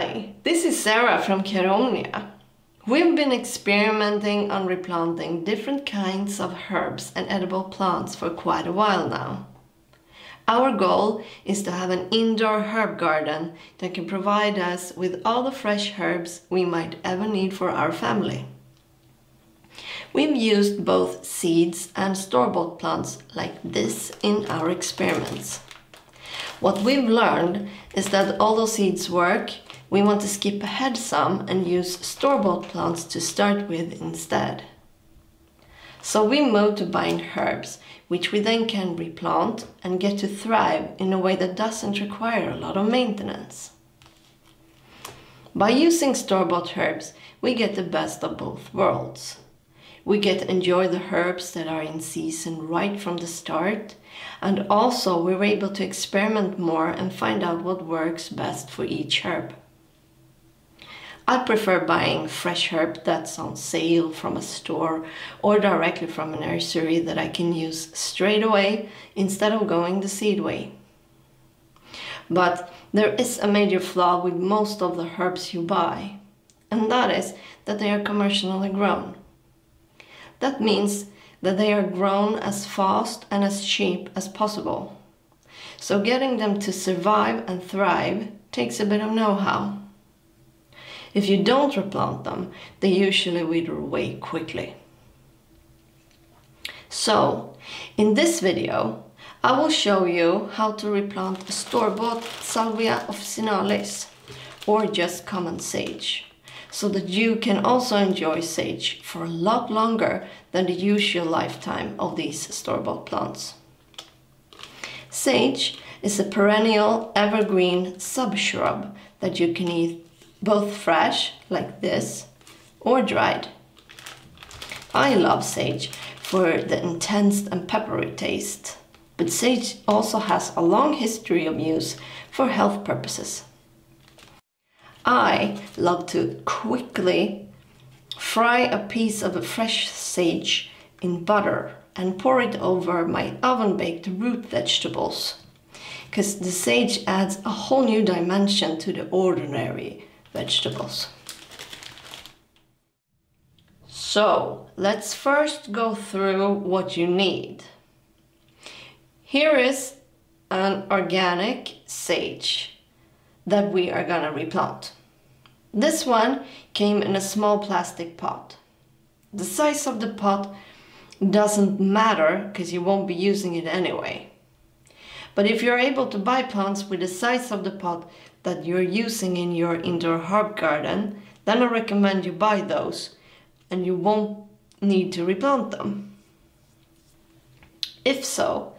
Hi, this is Sara from Omnia. We've been experimenting on replanting different kinds of herbs and edible plants for quite a while now. Our goal is to have an indoor herb garden that can provide us with all the fresh herbs we might ever need for our family. We've used both seeds and store-bought plants like this in our experiments. What we've learned is that although seeds work, we want to skip ahead some and use store-bought plants to start with instead. So we moved to buying herbs, which we then can replant and get to thrive in a way that doesn't require a lot of maintenance. By using store-bought herbs, we get the best of both worlds. We get to enjoy the herbs that are in season right from the start, and also we're able to experiment more and find out what works best for each herb. I prefer buying fresh herb that's on sale from a store or directly from a nursery that I can use straight away instead of going the seed way. But there is a major flaw with most of the herbs you buy, and that is that they are commercially grown. That means that they are grown as fast and as cheap as possible. So getting them to survive and thrive takes a bit of know-how. If you don't replant them, they usually wither away quickly. So, in this video, I will show you how to replant a store-bought Salvia officinalis, or just common sage, so that you can also enjoy sage for a lot longer than the usual lifetime of these store-bought plants. Sage is a perennial evergreen sub-shrub that you can eat both fresh, like this, or dried. I love sage for the intense and peppery taste, but sage also has a long history of use for health purposes. I love to quickly fry a piece of a fresh sage in butter and pour it over my oven-baked root vegetables, because the sage adds a whole new dimension to the ordinary vegetables. So let's first go through what you need. Here is an organic sage that we are gonna replant. This one came in a small plastic pot. The size of the pot doesn't matter because you won't be using it anyway. But if you're able to buy plants with the size of the pot that you're using in your indoor herb garden, then I recommend you buy those and you won't need to replant them. If so,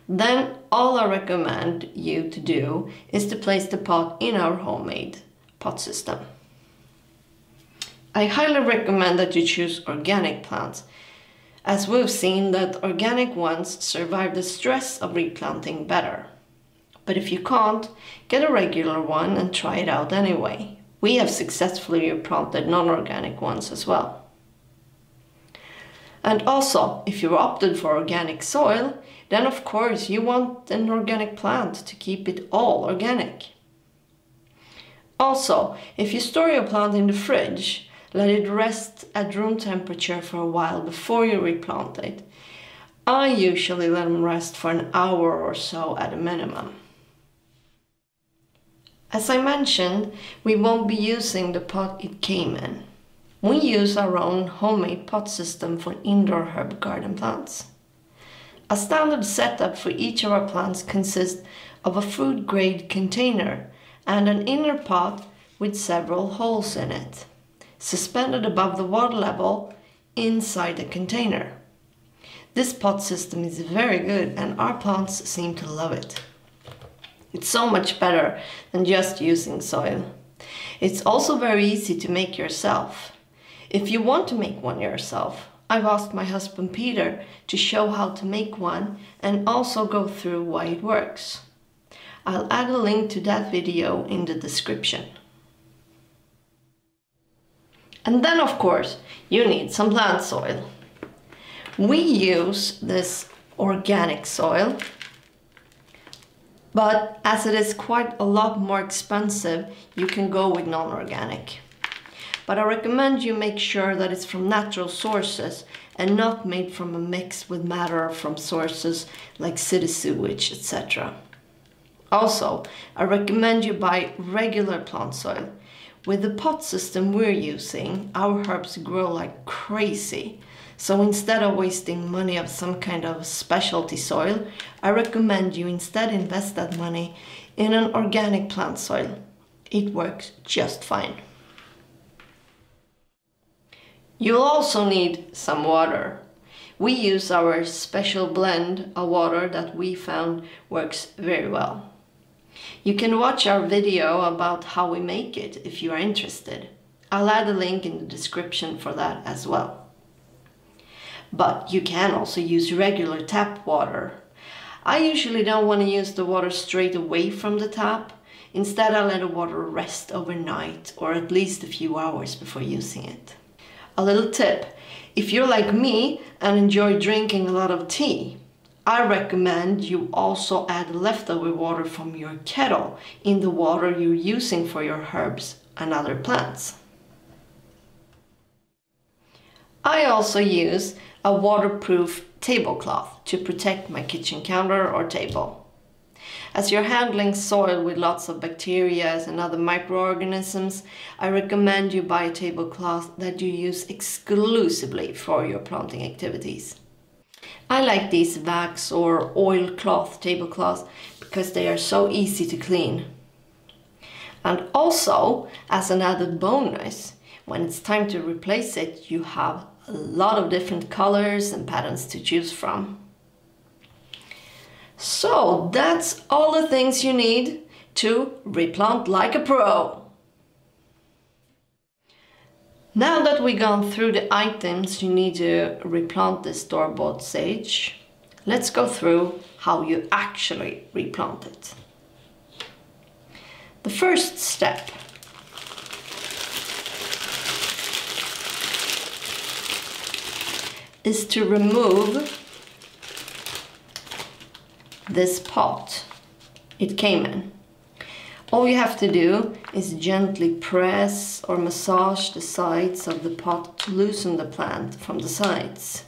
then all I recommend you to do is to place the pot in our homemade pot system. I highly recommend that you choose organic plants, as we've seen that organic ones survive the stress of replanting better. But if you can't, get a regular one and try it out anyway. We have successfully replanted non-organic ones as well. And also, if you opted for organic soil, then of course you want an organic plant to keep it all organic. Also, if you store your plant in the fridge, let it rest at room temperature for a while before you replant it. I usually let them rest for an hour or so at a minimum. As I mentioned, we won't be using the pot it came in. We use our own homemade pot system for indoor herb garden plants. A standard setup for each of our plants consists of a food-grade container and an inner pot with several holes in it, suspended above the water level inside the container. This pot system is very good and our plants seem to love it. It's so much better than just using soil. It's also very easy to make yourself. If you want to make one yourself, I've asked my husband Peter to show how to make one and also go through why it works. I'll add a link to that video in the description. And then of course, you need some plant soil. We use this organic soil, But as it is quite a lot more expensive, you can go with non-organic. But I recommend you make sure that it's from natural sources and not made from a mix with matter from sources like city sewage, etc. Also, I recommend you buy regular plant soil. With the pot system we're using, our herbs grow like crazy. So instead of wasting money of some kind of specialty soil, I recommend you instead invest that money in an organic plant soil. It works just fine. You'll also need some water. We use our special blend of water that we found works very well. You can watch our video about how we make it if you are interested. I'll add a link in the description for that as well. But you can also use regular tap water. I usually don't want to use the water straight away from the tap. Instead, I let the water rest overnight or at least a few hours before using it. A little tip, if you're like me and enjoy drinking a lot of tea, I recommend you also add leftover water from your kettle in the water you're using for your herbs and other plants. I also use a waterproof tablecloth to protect my kitchen counter or table. As you're handling soil with lots of bacteria and other microorganisms, I recommend you buy a tablecloth that you use exclusively for your planting activities. I like these wax or oilcloth tablecloths because they are so easy to clean. And also, as an added bonus, when it's time to replace it, you have a lot of different colors and patterns to choose from. So that's all the things you need to replant like a pro. Now that we've gone through the items you need to replant the store-bought sage, let's go through how you actually replant it. The first step is to remove this pot it came in. All you have to do is gently press or massage the sides of the pot to loosen the plant from the sides.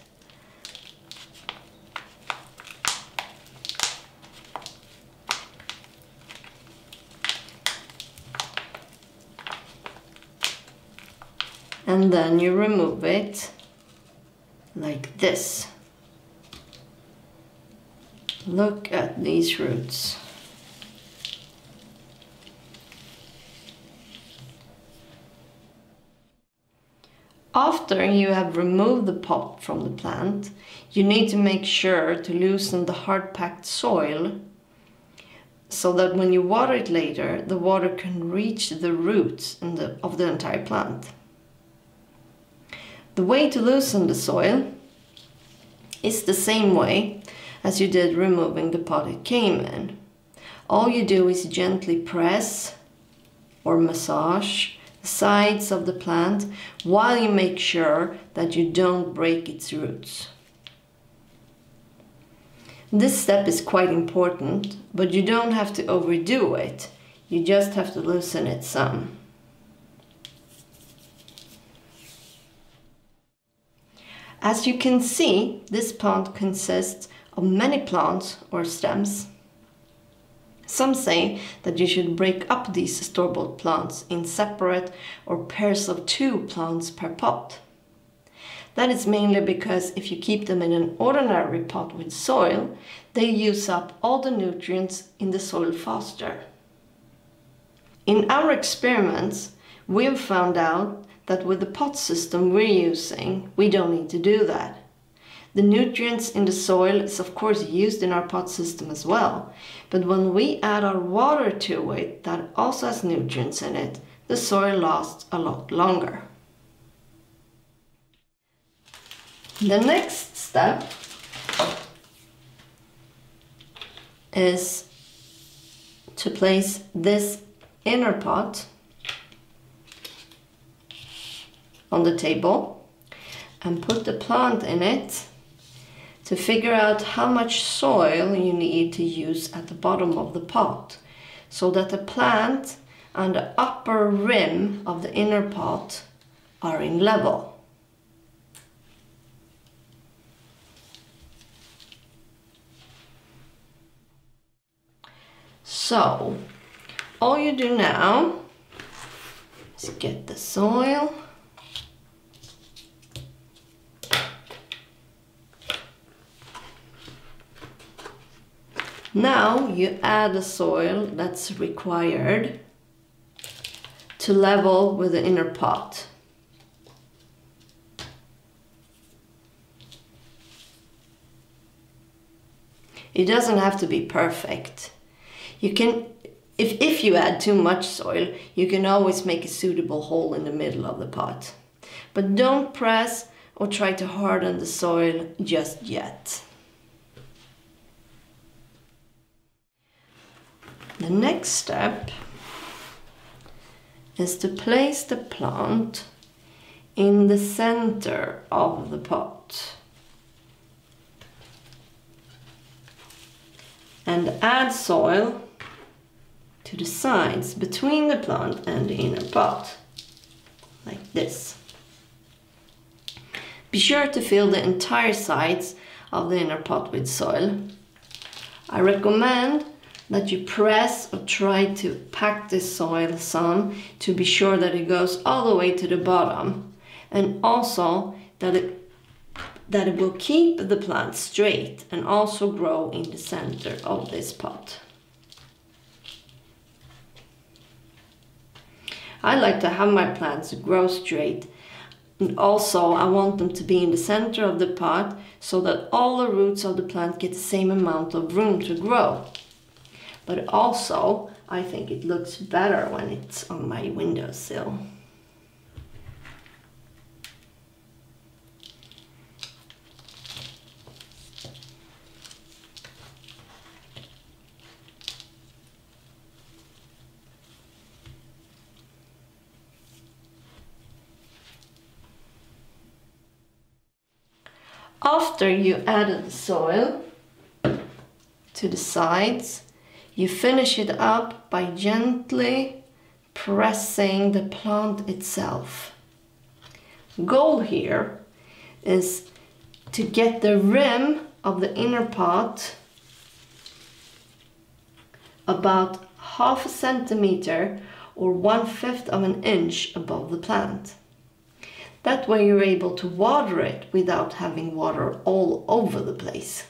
And then you remove it like this. Look at these roots. After you have removed the pot from the plant, you need to make sure to loosen the hard-packed soil so that when you water it later, the water can reach the roots of the entire plant. The way to loosen the soil is the same way as you did removing the pot it came in. All you do is gently press or massage the sides of the plant while you make sure that you don't break its roots. This step is quite important, but you don't have to overdo it. You just have to loosen it some. As you can see, this plant consists of many plants or stems. Some say that you should break up these store-bought plants in separate or pairs of 2 plants per pot. That is mainly because if you keep them in an ordinary pot with soil, they use up all the nutrients in the soil faster. In our experiments, we've found out that with the pot system we're using, we don't need to do that. The nutrients in the soil is of course used in our pot system as well, but when we add our water to it that also has nutrients in it, the soil lasts a lot longer. The next step is to place this inner pot on the table and put the plant in it to figure out how much soil you need to use at the bottom of the pot, so that the plant and the upper rim of the inner pot are in level. So, all you do now is get the soil. Now you add the soil that's required to level with the inner pot. It doesn't have to be perfect. You can, if you add too much soil, you can always make a suitable hole in the middle of the pot. But don't press or try to harden the soil just yet. The next step is to place the plant in the center of the pot and add soil to the sides between the plant and the inner pot, like this. Be sure to fill the entire sides of the inner pot with soil. I recommend that you press or try to pack this soil some to be sure that it goes all the way to the bottom, and also that it will keep the plant straight and also grow in the center of this pot. I like to have my plants grow straight, and also I want them to be in the center of the pot so that all the roots of the plant get the same amount of room to grow. But also, I think it looks better when it's on my windowsill. After you added the soil to the sides, you finish it up by gently pressing the plant itself. Goal here is to get the rim of the inner pot about 1/2 centimeter or 1/5 of an inch above the plant. That way you're able to water it without having water all over the place.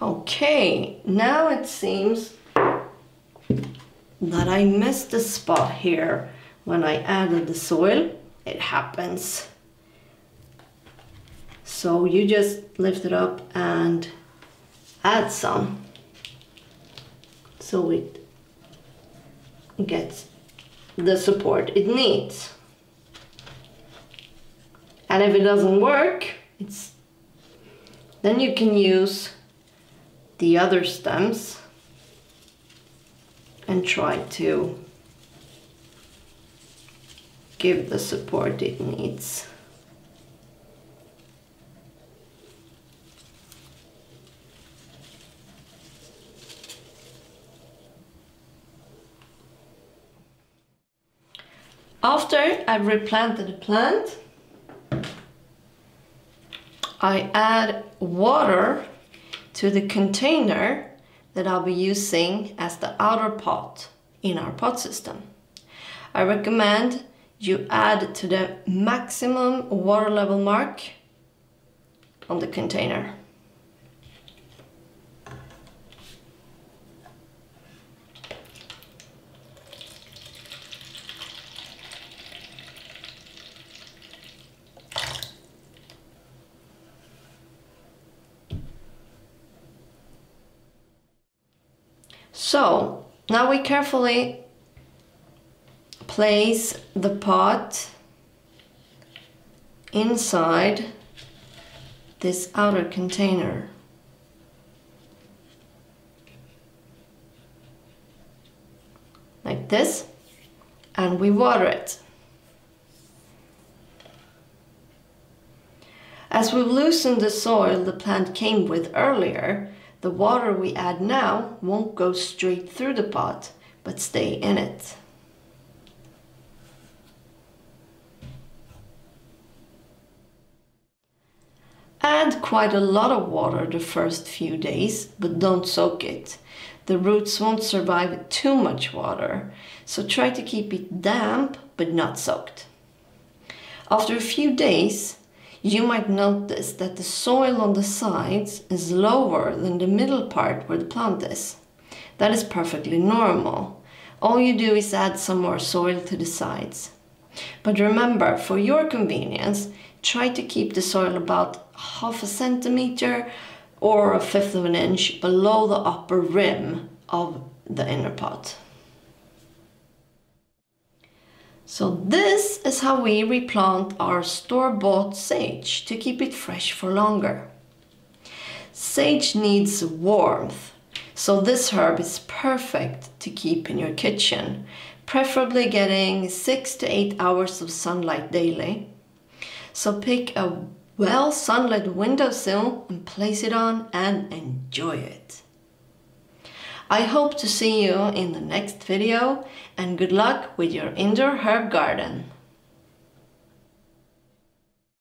Okay, now it seems that I missed a spot here when I added the soil. It happens. So you just lift it up and add some, so it gets the support it needs. And if it doesn't work, then you can use the other stems and try to give the support it needs. After I've replanted the plant, I add water to the container that I'll be using as the outer pot in our pot system. I recommend you add to the maximum water level mark on the container. So now we carefully place the pot inside this outer container. Like this, and we water it. As we've loosened the soil the plant came with earlier, the water we add now won't go straight through the pot, but stay in it. Add quite a lot of water the first few days, but don't soak it. The roots won't survive with too much water, so try to keep it damp but not soaked. After a few days, you might notice that the soil on the sides is lower than the middle part where the plant is. That is perfectly normal. All you do is add some more soil to the sides. But remember, for your convenience, try to keep the soil about 1/2 centimeter or 1/5 of an inch below the upper rim of the inner pot. So this is how we replant our store-bought sage to keep it fresh for longer. Sage needs warmth, so this herb is perfect to keep in your kitchen, preferably getting 6 to 8 hours of sunlight daily. So pick a well-sunlit windowsill and place it on and enjoy it. I hope to see you in the next video, and good luck with your indoor herb garden.